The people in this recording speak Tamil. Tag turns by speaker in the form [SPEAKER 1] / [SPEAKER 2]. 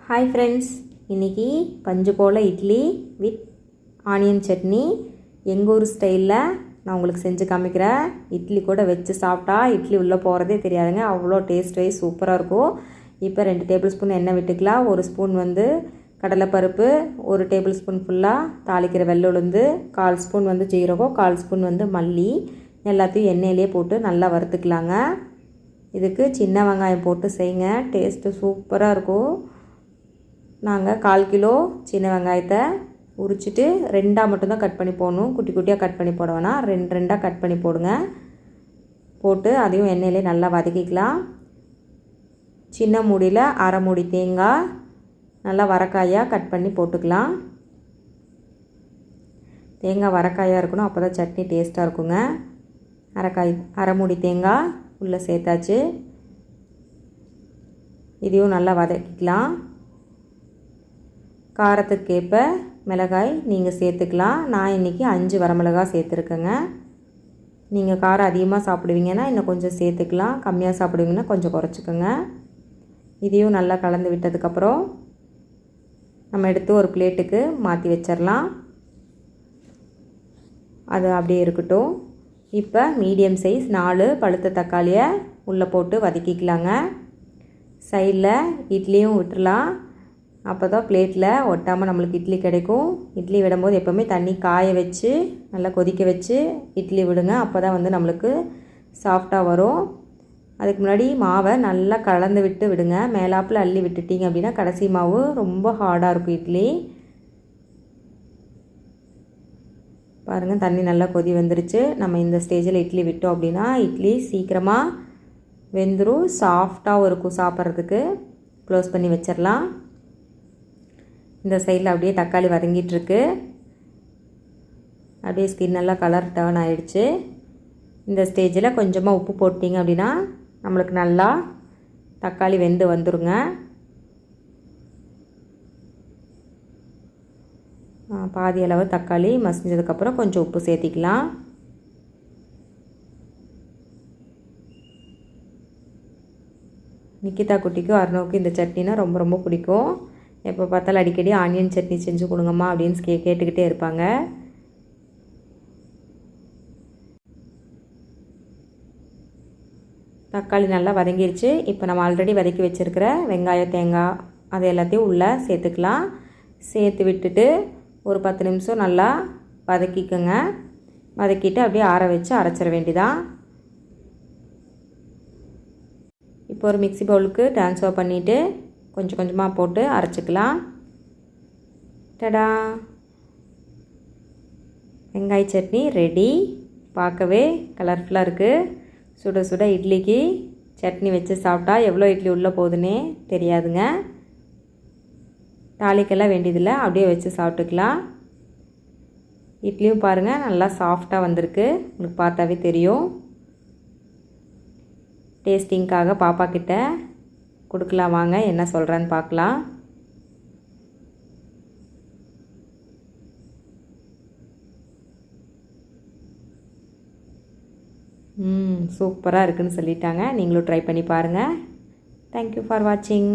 [SPEAKER 1] ஹாய் ஃப்ரெண்ட்ஸ், இன்றைக்கி பஞ்சு போல் இட்லி வித் ஆனியன் சட்னி எங்கள் ஊர் ஸ்டைலில் நான் உங்களுக்கு செஞ்சு காமிக்கிறேன். இட்லி கூட வச்சு சாப்பிட்டா இட்லி உள்ளே போகிறதே தெரியாதுங்க, அவ்வளோ டேஸ்ட் வைஸ் சூப்பராக இருக்கும். இப்போ 2 டேபிள் ஸ்பூன் எண்ணெய் விட்டுக்கலாம். 1 ஸ்பூன் கடலைப்பருப்பு, 1 டேபிள் ஸ்பூன் ஃபுல்லாக தாளிக்கிற வெள்ளை உளுந்து, 1/4 ஸ்பூன் ஜீரகம், 1/4 ஸ்பூன் மல்லி, எல்லாத்தையும் எண்ணெயிலே போட்டு நல்லா வறுத்துக்கலாங்க. இதுக்கு சின்ன வெங்காயம் போட்டு செய்யுங்க, டேஸ்ட்டு சூப்பராக இருக்கும். நாங்கள் 1/4 கிலோ சின்ன வெங்காயத்தை உரிச்சிட்டு 2ஆக மட்டும்தான் கட் பண்ணி போடணும், குட்டி குட்டியாக கட் பண்ணி போட வேணாம், 2 கட் பண்ணி போடுங்க. போட்டு அதையும் எண்ணெயிலே நல்லா வதக்கிக்கலாம். சின்ன மூடியில் 1/2 மூடி தேங்காய் நல்லா வரக்காயாக கட் பண்ணி போட்டுக்கலாம். தேங்காய் வரக்காயாக இருக்கணும், அப்போ தான் சட்னி டேஸ்ட்டாக இருக்குங்க. 1/2 மூடி தேங்காய் உள்ளே சேர்த்தாச்சு. இதையும் நல்லா வதக்கிக்கலாம். காரத்துக்கேற்ப மிளகாய் நீங்கள் சேர்த்துக்கலாம். நான் இன்றைக்கி 5 வரமிளகாய் சேர்த்துருக்கேங்க. நீங்கள் காரம் அதிகமாக சாப்பிடுவீங்கன்னா இன்னும் கொஞ்சம் சேர்த்துக்கலாம், கம்மியாக சாப்பிடுவீங்கன்னா கொஞ்சம் குறைச்சிக்கோங்க. இதையும் நல்லா கலந்து விட்டதுக்கப்புறம் நம்ம எடுத்து ஒரு பிளேட்டுக்கு மாற்றி வச்சிடலாம். அது அப்படியே இருக்கட்டும். இப்போ மீடியம் சைஸ் 4 பழுத்த தக்காளியை உள்ளே போட்டு வதக்கிக்கலாங்க. சைடில் இட்லியும் விட்டுடலாம், அப்போ தான் பிளேட்டில் ஒட்டாமல் நம்மளுக்கு இட்லி கிடைக்கும். இட்லி விடும்போது எப்போவுமே தண்ணி காய வச்சு நல்லா கொதிக்க வச்சு இட்லி விடுங்க, அப்போ தான் நம்மளுக்கு சாஃப்டாக வரும். அதுக்கு முன்னாடி மாவை நல்லா கலந்து விட்டு விடுங்க. மேலாப்பில் அள்ளி விட்டுட்டிங்க அப்படின்னா கடைசி மாவு ரொம்ப ஹார்டாக இருக்கும் இட்லி. பாருங்கள், தண்ணி நல்லா கொதி வந்துருச்சு. நம்ம இந்த ஸ்டேஜில் இட்லி விட்டோம் அப்படின்னா இட்லி சீக்கிரமாக வெந்துடும், சாஃப்டாகவும் இருக்கும் சாப்பிட்றதுக்கு. க்ளோஸ் பண்ணி வச்சிடலாம். இந்த சைடில் அப்படியே தக்காளி வதங்கிட்டுருக்கு, அப்படியே ஸ்கின் நல்லா கலர் டர்ன் ஆகிடுச்சு. இந்த ஸ்டேஜில் கொஞ்சமாக உப்பு போட்டிங்க அப்படின்னா நம்மளுக்கு நல்லா தக்காளி வெந்து வந்துடுங்க. பாதி அளவு தக்காளி மசிஞ்சதுக்கப்புறம் கொஞ்சம் உப்பு சேர்த்திக்கலாம். நிக்கிதா குட்டிக்கும் அருணவுக்கும் இந்த சட்னினா ரொம்ப ரொம்ப பிடிக்கும். எப்போ பார்த்தாலும் அடிக்கடி ஆனியன் சட்னி செஞ்சு கொடுங்கம்மா அப்படின்னு கேட்டுக்கிட்டே இருப்பாங்க. தக்காளி நல்லா வதங்கிருச்சு. இப்போ நம்ம ஆல்ரெடி வதக்கி வச்சுருக்கிற வெங்காயம் தேங்காய் அது எல்லாத்தையும் உள்ளே சேர்த்துக்கலாம். சேர்த்து விட்டுட்டு ஒரு 10 நிமிஷம் நல்லா வதக்கிக்கோங்க. வதக்கிட்டு அப்படியே ஆற வச்சு அரைச்சிட வேண்டியதான். இப்போ ஒரு மிக்ஸி பவுலுக்கு ட்ரான்ஸ்ஃபர் பண்ணிவிட்டு கொஞ்சம் கொஞ்சமாக போட்டு அரைச்சிக்கலாம். டடா, வெங்காய சட்னி ரெடி. பார்க்கவே கலர்ஃபுல்லாக இருக்குது. சுட சுட இட்லிக்கு சட்னி வச்சு சாப்பிட்டா எவ்வளோ இட்லி உள்ளே போகுதுன்னே தெரியாதுங்க. தாளிக்கெல்லாம் வேண்டியதில்லை, அப்படியே வச்சு சாப்பிட்டுக்கலாம். இட்லியும் பாருங்கள் நல்லா சாஃப்டாக வந்திருக்கு, உங்களுக்கு பார்த்தாவே தெரியும். டேஸ்டிங்காக பாப்பா கிட்ட கொடுக்கலாம், வாங்க என்ன சொல்கிறேன்னு பார்க்கலாம். சூப்பராக இருக்குதுன்னு சொல்லிட்டாங்க. நீங்களும் ட்ரை பண்ணி பாருங்கள். தேங்க்யூ ஃபார் வாட்சிங்.